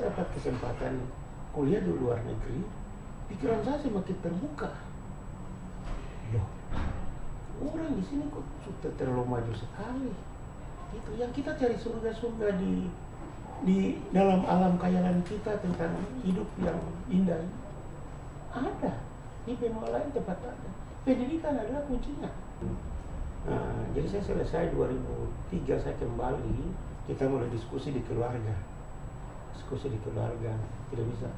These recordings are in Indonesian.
saya dapat kesempatan kuliah di luar negeri, pikiran saya semakin terbuka. Loh, orang di sini kok sudah terlalu maju sekali. Itu yang kita cari surga-surga di dalam alam khayalan kita tentang hidup yang indah ada di benua lain, tempat ada. Pendidikan adalah kuncinya. Nah, jadi saya selesai 2003, saya kembali, kita mulai diskusi di keluarga. Tidak bisa.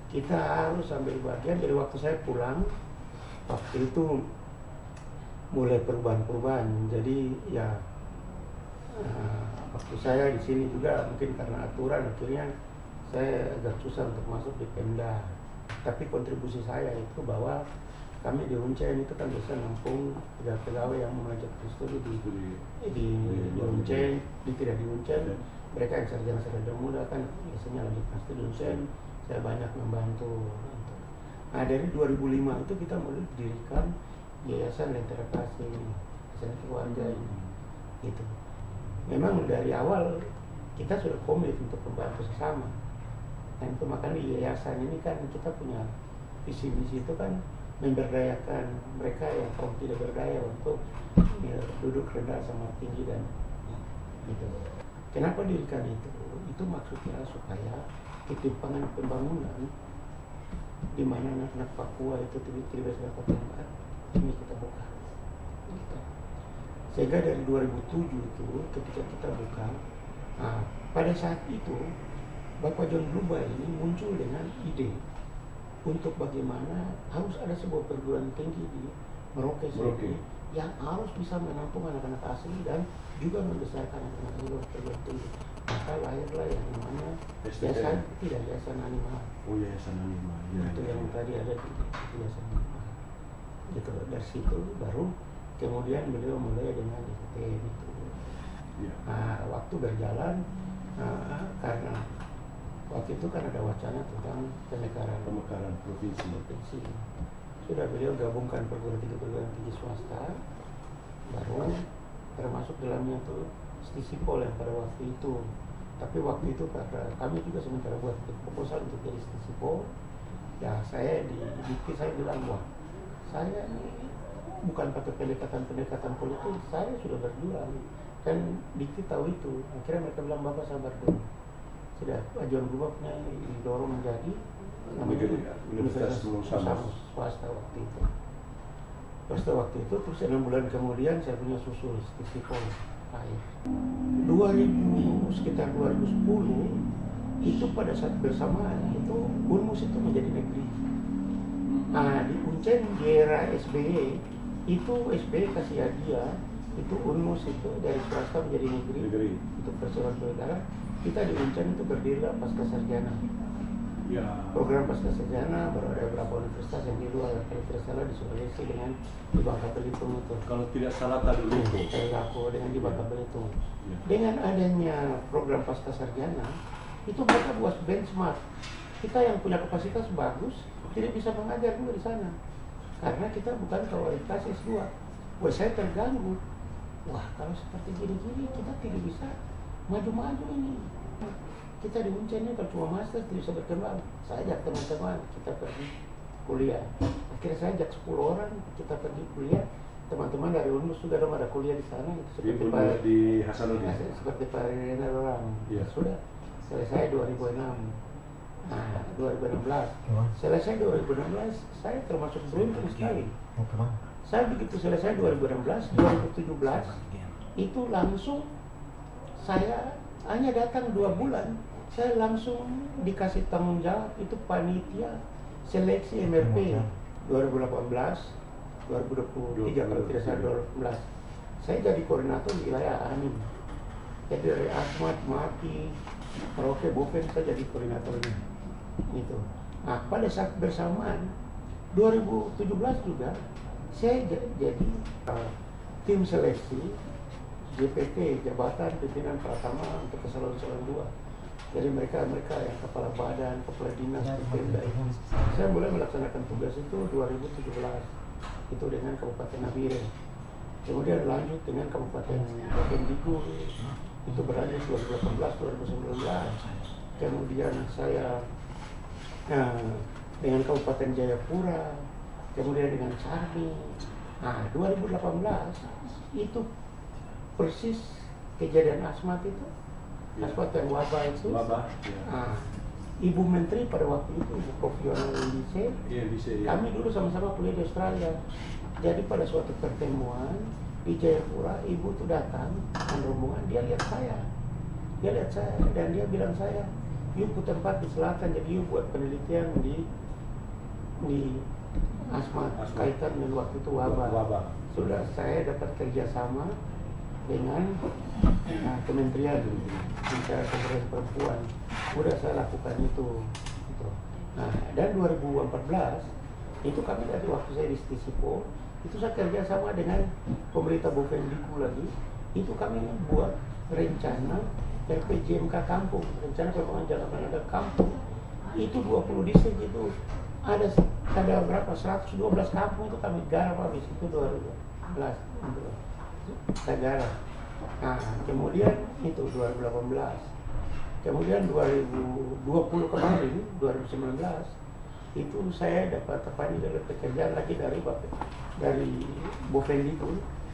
Kita harus ambil bagian. Jadi waktu saya pulang, waktu itu mulai perubahan. Jadi ya waktu saya di sini juga mungkin karena aturan akhirnya saya agak susah untuk masuk di Pemda. Tapi kontribusi saya itu bahwa kami di Uncen itu kan biasa nampung pegawai yang mengajar studi di Uncen, tidak di Uncen. Mereka yang sarjana muda kan biasanya lagi pasti di Uncen. Saya banyak membantu. Nah dari 2005 itu kita mulai dirikan Yayasan Lentera Kasih, Yayasan Keluarga ini. Gitu. Memang dari awal kita sudah komit untuk membantu sesama. Dan itu makanya di yayasan ini kan kita punya visi misi itu kan memberdayakan mereka yang kaum tidak berdaya untuk ya, duduk rendah sama tinggi dan gitu. Kenapa dirikan itu? Itu maksudnya supaya ketimpangan pembangunan di mana anak-anak Papua itu tidak bisa dapat tempat ini kita buka. Gitu. Sehingga dari 2007 itu ketika kita buka, pada saat itu Bapak John Bluba ini muncul dengan ide untuk bagaimana harus ada sebuah perguruan tinggi di Merauke yang harus bisa menampung anak-anak asli dan juga membesarkan anak-anak luar perguruan tinggi. Maka lahirlah yang namanya Yayasan Anima. Oh, Yayasan Anima. Itu yang tadi ada di Yayasan Anima. Gitu. Dari situ baru kemudian beliau mulai dengan IPTN itu. Waktu berjalan, karena waktu itu kan ada wacana tentang pemekaran provinsi. Sudah beliau gabungkan perguruan tinggi swasta, baru termasuk dalamnya tuh Stisipol yang pada waktu itu. Tapi waktu itu karena kami juga sementara buat proposal untuk jadi Stisipol, ya saya di Dikti saya bilang, wah saya ini bukan pakai pendekatan politik, saya sudah berjuang dan Dikti tahu itu. Akhirnya mereka bilang, Bapak sabar dulu, sudah John Bluba punya didorong menjadi Universitas swasta waktu itu. Terus 6 bulan kemudian saya punya susul Stisipol akhir. Sekitar 2010 itu pada saat bersamaan itu Unmus itu menjadi negeri. Di Uncen di era SBY itu SBY kasih hadiah itu Unmus itu dari swasta menjadi negeri. Itu perseroan negara. Kita di Uncen itu berdiri pasca sarjana. Ya. Program pasca sarjana baru ada beberapa universitas yang di luar, kalau tidak salah di Sulawesi dengan di Bangka Belitung itu. Kalau tidak salah tadi itu. Dengan di Bangka Belitung. Ya. Dengan adanya program pasca sarjana itu mereka buat benchmark. Kita yang punya kapasitas bagus tidak bisa mengajar juga di sana. Karena kita bukan kualitas S2. Wah, saya terganggu. Wah, kalau seperti gini-gini kita tidak bisa maju-maju ini. Kita di Uncen ini kalau cuma master tidak bisa berkembang. Saya ajak teman-teman, kita pergi kuliah. Akhirnya saya ajak 10 orang, kita pergi kuliah. Teman-teman dari Unmus juga ada kuliah di sana. Seperti di Hasanuddin. Seperti Pak Rena orang. Ya. Sudah selesai 2006. 2016. Selesai 2016, saya termasuk beruntung sekali. Saya begitu selesai 2016, 2017 itu langsung saya hanya datang 2 bulan, saya langsung dikasih tanggung jawab itu panitia seleksi MRP 2018, 2023 kalau tidak salah 2018. Saya jadi koordinator wilayah Anim. Jadi dari Ahmad, Maki, Merauke, Boven saya jadi koordinatornya. Gitu. Nah, pada saat bersamaan 2017 juga saya jadi tim seleksi JPT, Jabatan Pimpinan Pratama untuk Eselon 2. Jadi mereka yang kepala badan, kepala dinas, Pemda. Saya mulai melaksanakan tugas itu 2017 itu dengan Kabupaten Nabire. Kemudian lanjut dengan Kabupaten Bovendigul itu berlanjut 2018, 2019. kemudian saya dengan Kabupaten Jayapura, kemudian dengan Sarmi. Nah, 2018 itu persis kejadian asmat itu, asmat yang wabah itu. Wabah. Ya. Nah, Ibu Menteri pada waktu itu, Ibu Kofiona Indise, Iya, bisa ya. kami dulu sama-sama kuliah di Australia. Jadi pada suatu pertemuan di Jayapura, Ibu tuh datang dengan rombongan, dia lihat saya, dan dia bilang saya, "Yuk ke tempat di selatan, jadi yuk buat penelitian di asma kaitan dengan waktu itu wabah." Sudah saya dapat kerjasama dengan kementerian bicara pemberdayaan perempuan, sudah saya lakukan itu. Gitu. Nah, dan 2014 itu kami dari waktu saya di Stisipo itu saya kerjasama dengan pemerintah Bovendiku lagi, itu kami buat rencana RPJMK kampung, rencana pengembangan jangka panjang kampung. Itu 20 distrik itu ada berapa, 112 kampung itu kami garap habis itu 2012 saya garap. Nah, kemudian itu 2018, kemudian 2020 kemarin 2019 itu saya dapat pekerjaan lagi dari Bovendiku,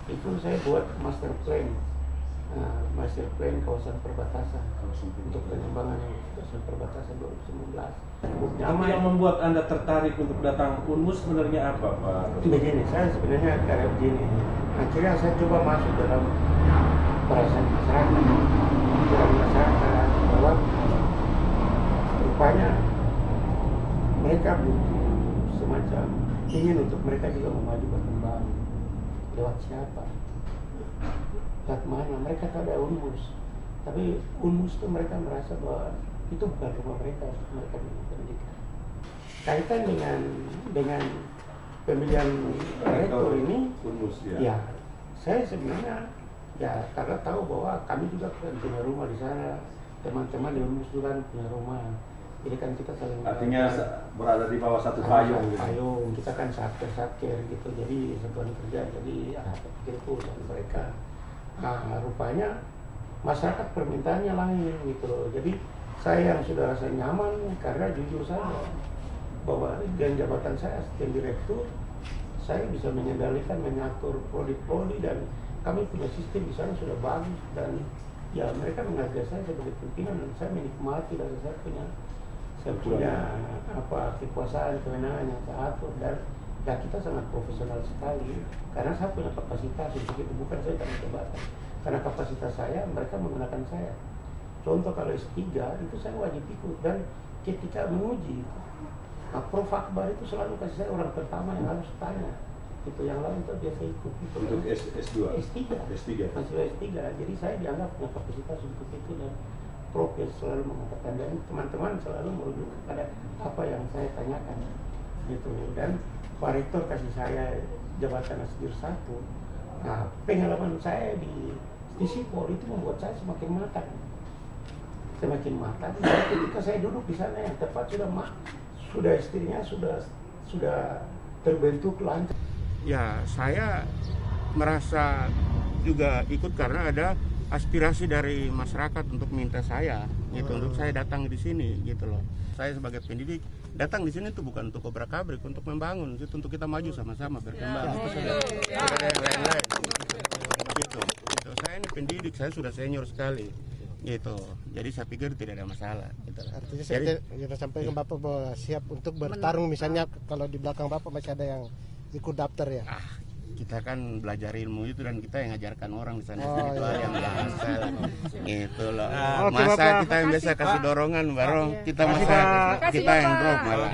itu saya buat master plan kawasan perbatasan untuk pengembangan kawasan perbatasan 2019. Apa yang membuat Anda tertarik untuk datang Unmus sebenarnya apa, Pak? Begini, saya sebenarnya karena begini, akhirnya saya coba masuk dalam perasaan masyarakat, bahwa rupanya mereka butuh semacam ingin untuk mereka juga memajukan kembali. Lewat siapa? Lewat mana? Mereka tahu ada Unmus, tapi Unmus itu mereka merasa bahwa itu bukan rumah mereka pendidikan. Kaitan dengan pemilihan rektor ini, Unmus, ya saya sebenarnya ya karena tahu bahwa kami juga punya rumah di sana, teman-teman di Unmus juga punya rumah. Jadi kan kita saling artinya berada di bawah satu payung. Payung kita kan satker gitu, jadi satuan kerja. Jadi pikir itu urusan mereka. Nah, rupanya masyarakat permintaannya lain gitu loh. Jadi saya yang sudah rasa nyaman karena jujur saja bahwa dengan jabatan saya asisten direktur, saya bisa mengendalikan, mengatur prodi-prodi, dan kami punya sistem di sana sudah bagus, dan ya mereka menghargai saya sebagai pimpinan, dan saya menikmati dari saya punya kekuasaan, kewenangan yang saya atur, dan ya kita sangat profesional sekali karena saya punya kapasitas untuk itu, bukan saya karena jabatan, karena kapasitas saya mereka menggunakan saya. Contoh kalau S3 itu saya wajib ikut, dan ketika menguji Prof Akbar itu selalu kasih saya orang pertama yang harus tanya, itu yang lain itu biasa ikut. Untuk S2? S3. Masih S3, jadi saya dianggap punya kapasitas untuk itu, dan Prof selalu mengatakan, dan teman-teman selalu merujuk kepada apa yang saya tanyakan gitu. Dan Pak Rektor kasih saya jabatan Asdir 1. Nah, pengalaman saya di Sipol itu membuat saya semakin matang. Dan ketika saya duduk di sana yang tepat sudah istrinya sudah terbentuk lancar. Ya, saya merasa juga ikut karena ada aspirasi dari masyarakat untuk minta saya gitu, untuk saya datang di sini gitu loh. Saya sebagai pendidik datang di sini itu bukan untuk obrak-abrik, untuk membangun, itu untuk kita maju sama-sama berkembang. Tidak ada yang lain-lain gitu. Saya ini pendidik, saya sudah senior sekali gitu. Jadi saya pikir tidak ada masalah gitu. Artinya saya kita sampaikan Bapak bahwa siap untuk bertarung, misalnya kalau di belakang Bapak masih ada yang ikut daftar ya. Kita kan belajar ilmu itu, dan kita yang ngajarkan orang di sana itu yang biasa gitu loh. Masa kita yang biasa kasih dorongan, baru kita yang drop malah.